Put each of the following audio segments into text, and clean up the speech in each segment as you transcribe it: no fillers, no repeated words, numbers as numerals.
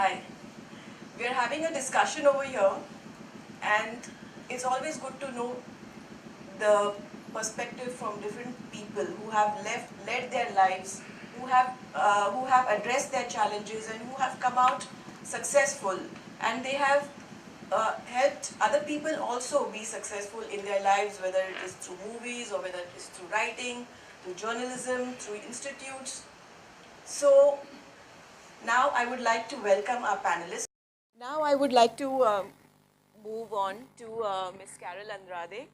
Hi. We are having a discussion over here, and it's always good to know the perspective from different people who have led their lives, who have addressed their challenges, and who have come out successful, and they have helped other people also be successful in their lives, whether it is through movies or whether it is through writing, through journalism, through institutes. So now I would like to welcome our panelists. Now I would like to move on to Ms. Carol Andrade.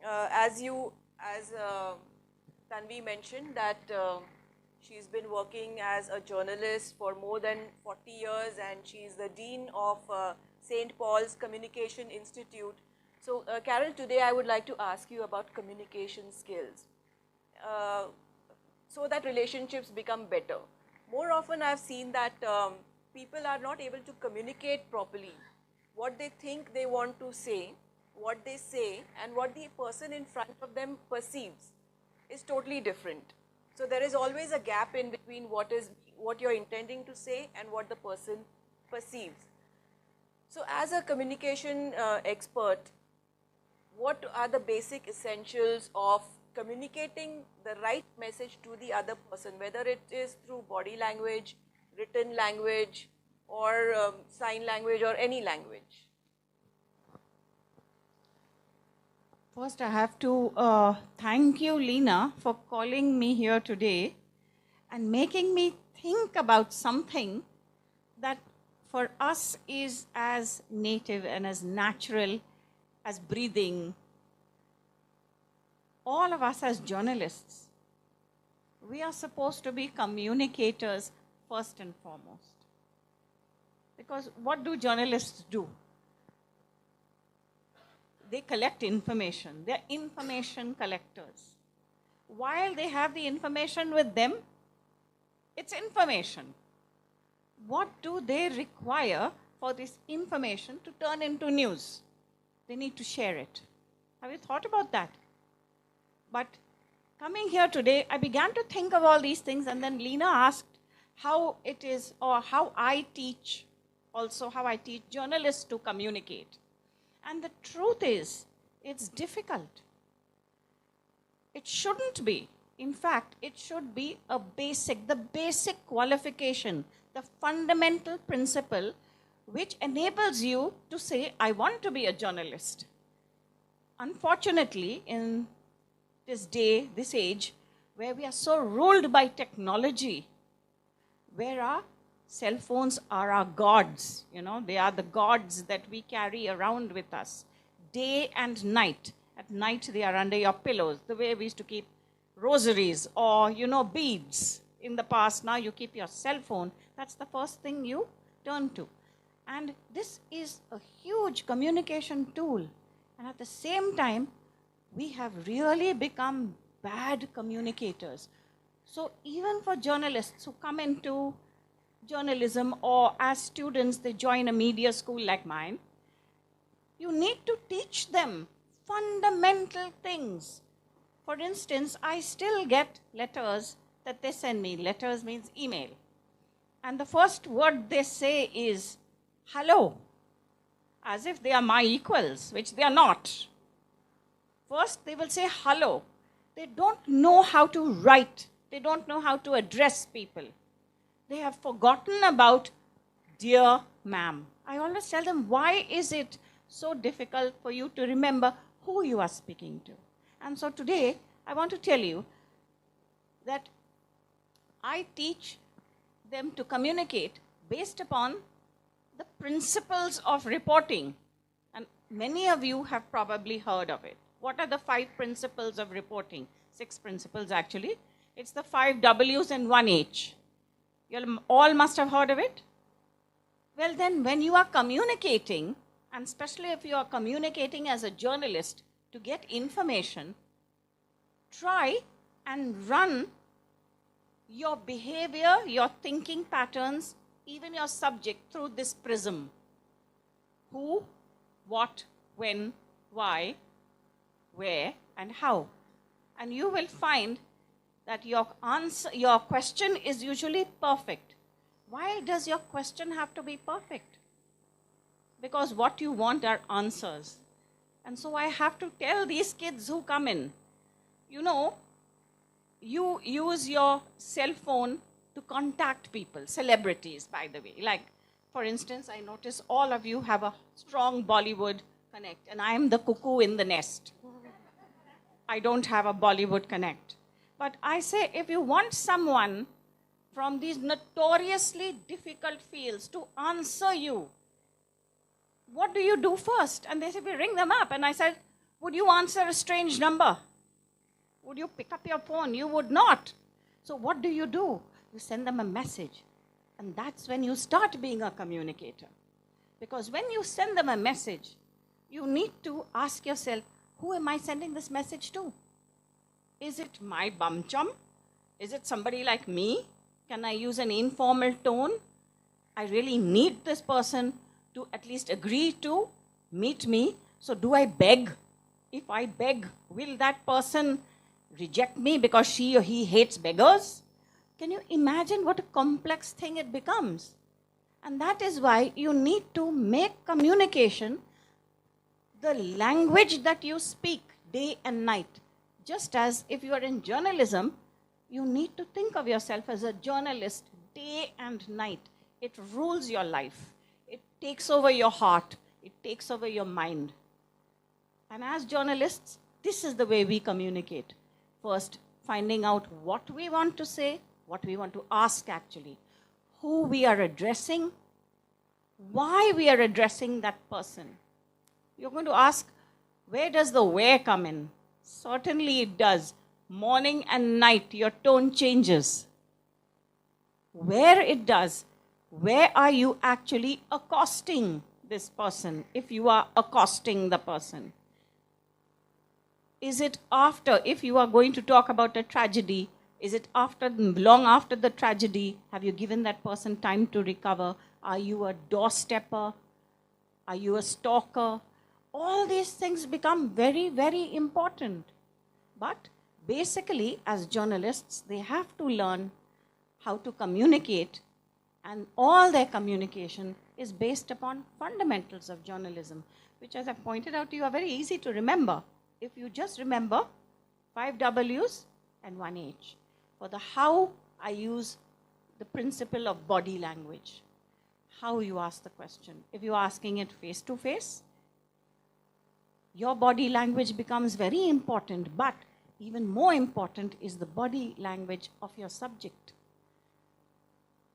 As Tanvi mentioned, that she's been working as a journalist for more than 40 years, and she's the dean of St. Paul's Communication Institute. So, Carol, today I would like to ask you about communication skills, uh, so that relationships become better. More often, I've seen that people are not able to communicate properly. What they think they want to say, what they say, and what the person in front of them perceives is totally different. So there is always a gap in between what you're intending to say and what the person perceives. So as a communication expert, what are the basic essentials of communicating the right message to the other person, whether it is through body language, written language, or sign language, or any language? First, I have to thank you, Leena, for calling me here today and making me think about something that for us is as native and as natural as breathing. All of us as journalists, we are supposed to be communicators first and foremost. Because what do journalists do? They collect information. They're information collectors. While they have the information with them, it's information. What do they require for this information to turn into news? They need to share it. Have you thought about that? But coming here today, I began to think of all these things, and then Leena asked how it is, or how I teach journalists to communicate. And the truth is, it's difficult. It shouldn't be. In fact, it should be the basic qualification, the fundamental principle which enables you to say, I want to be a journalist. Unfortunately, in this age, where we are so ruled by technology, where our cell phones are our gods, they are the gods that we carry around with us day and night. At night, they are under your pillows, the way we used to keep rosaries or, beads in the past. Now you keep your cell phone. That's the first thing you turn to. And this is a huge communication tool. And at the same time, we have really become bad communicators. So even for journalists who come into journalism, or as students they join a media school like mine, you need to teach them fundamental things. For instance, I still get letters that they send me. Letters means email. And the first word they say is hello, as if they are my equals, which they are not. First, they will say hello. They don't know how to write. They don't know how to address people. They have forgotten about dear ma'am. I always tell them, why is it so difficult for you to remember who you are speaking to? And so today, I want to tell you that I teach them to communicate based upon the principles of reporting. And many of you have probably heard of it. What are the 5 principles of reporting? 6 principles, actually. It's the 5 W's and 1 H. You all must have heard of it. Well, then, when you are communicating, and especially if you are communicating as a journalist to get information, try and run your behavior, your thinking patterns, even your subject through this prism. Who, what, when, why, where, and how. And you will find that your question is usually perfect. Why does your question have to be perfect? Because what you want are answers. And so I have to tell these kids who come in, you know, you use your cell phone to contact people, celebrities, by the way. Like, for instance, I notice all of you have a strong Bollywood connect, and I am the cuckoo in the nest. I don't have a Bollywood connect. But I say, if you want someone from these notoriously difficult fields to answer you, what do you do first? And they say, we ring them up. And I said, would you answer a strange number? Would you pick up your phone? You would not. So what do? You send them a message. And that's when you start being a communicator. Because when you send them a message, you need to ask yourself, who am I sending this message to? Is it my bum chum? Is it somebody like me? Can I use an informal tone? I really need this person to at least agree to meet me. So do I beg? If I beg, will that person reject me because she or he hates beggars? Can you imagine what a complex thing it becomes? And that is why you need to make communication the language that you speak day and night. Just as if you are in journalism, you need to think of yourself as a journalist day and night. It rules your life. It takes over your heart. It takes over your mind. And as journalists, this is the way we communicate. First, finding out what we want to say, what we want to ask actually, who we are addressing, why we are addressing that person. You're going to ask, where does the where come in? Certainly it does. Morning and night, your tone changes. Where it does, where are you actually accosting this person, if you are accosting the person? Is it after, if you are going to talk about a tragedy, is it after, long after the tragedy? Have you given that person time to recover? Are you a doorstepper? Are you a stalker? All these things become very, very important. But basically, as journalists, they have to learn how to communicate, and all their communication is based upon fundamentals of journalism, which, as I pointed out to you, are very easy to remember. If you just remember 5 W's and 1 H. For the how, I use the principle of body language. How you ask the question. If you're asking it face to face, your body language becomes very important, but even more important is the body language of your subject.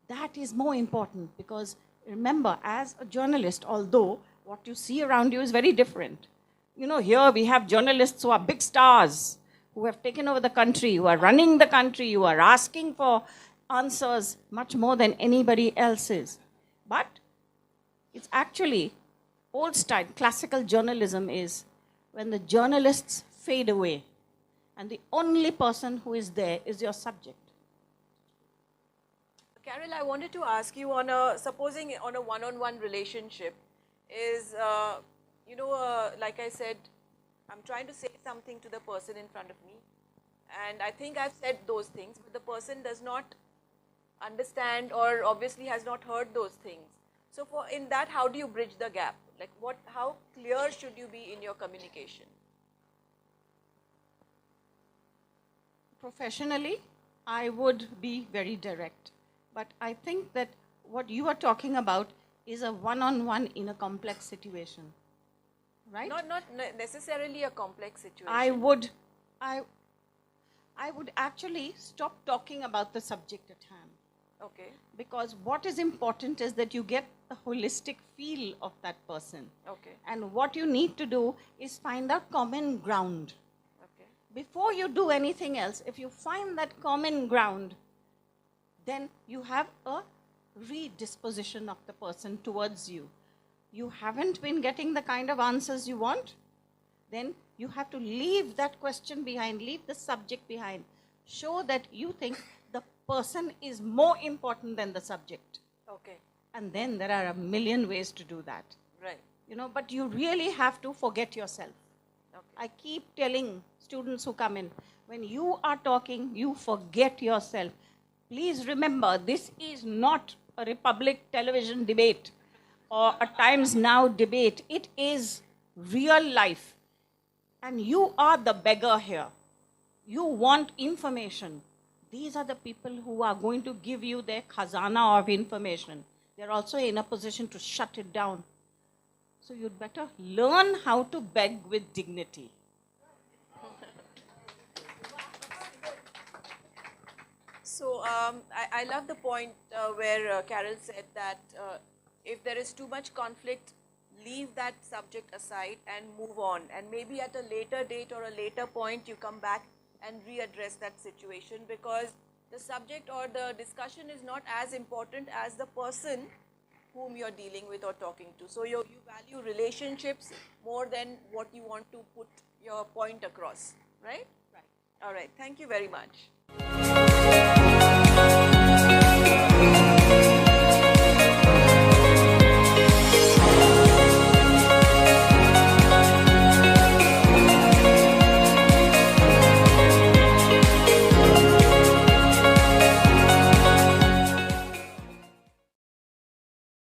That is more important because remember, as a journalist, although what you see around you is very different. You know, here we have journalists who are big stars, who have taken over the country, who are running the country, who are asking for answers much more than anybody else is. But it's actually old style, classical journalism is when the journalists fade away and the only person who is there is your subject. Carol, I wanted to ask you supposing on a one-on-one relationship is, like I said, I'm trying to say something to the person in front of me, and I think I've said those things, but the person does not understand or obviously has not heard those things. So in that, how do you bridge the gap? Like how clear should you be in your communication? Professionally, I would be very direct. But I think that what you are talking about is a one-on-one in a complex situation, right? Not necessarily a complex situation. I would actually stop talking about the subject at hand. Okay. Because what is important is that you get the holistic feel of that person. Okay. And what you need to do is find out common ground. Okay. Before you do anything else, if you find that common ground, then you have a redisposition of the person towards you. You haven't been getting the kind of answers you want, then you have to leave that question behind, leave the subject behind. Show that you think the person is more important than the subject. Okay. And then there are a million ways to do that. Right. You know, but you really have to forget yourself. Okay. I keep telling students who come in, when you are talking, you forget yourself. Please remember, this is not a Republic television debate or a Times Now debate. It is real life. And you are the beggar here. You want information. These are the people who are going to give you their khazana of information. They're also in a position to shut it down. So you'd better learn how to beg with dignity. So I love the point where Carol said that if there is too much conflict, leave that subject aside and move on. And maybe at a later date or a later point, you come back and readdress that situation, because the subject or the discussion is not as important as the person whom you're dealing with or talking to. So you value relationships more than what you want to put your point across, right? Right. All right. Thank you very much.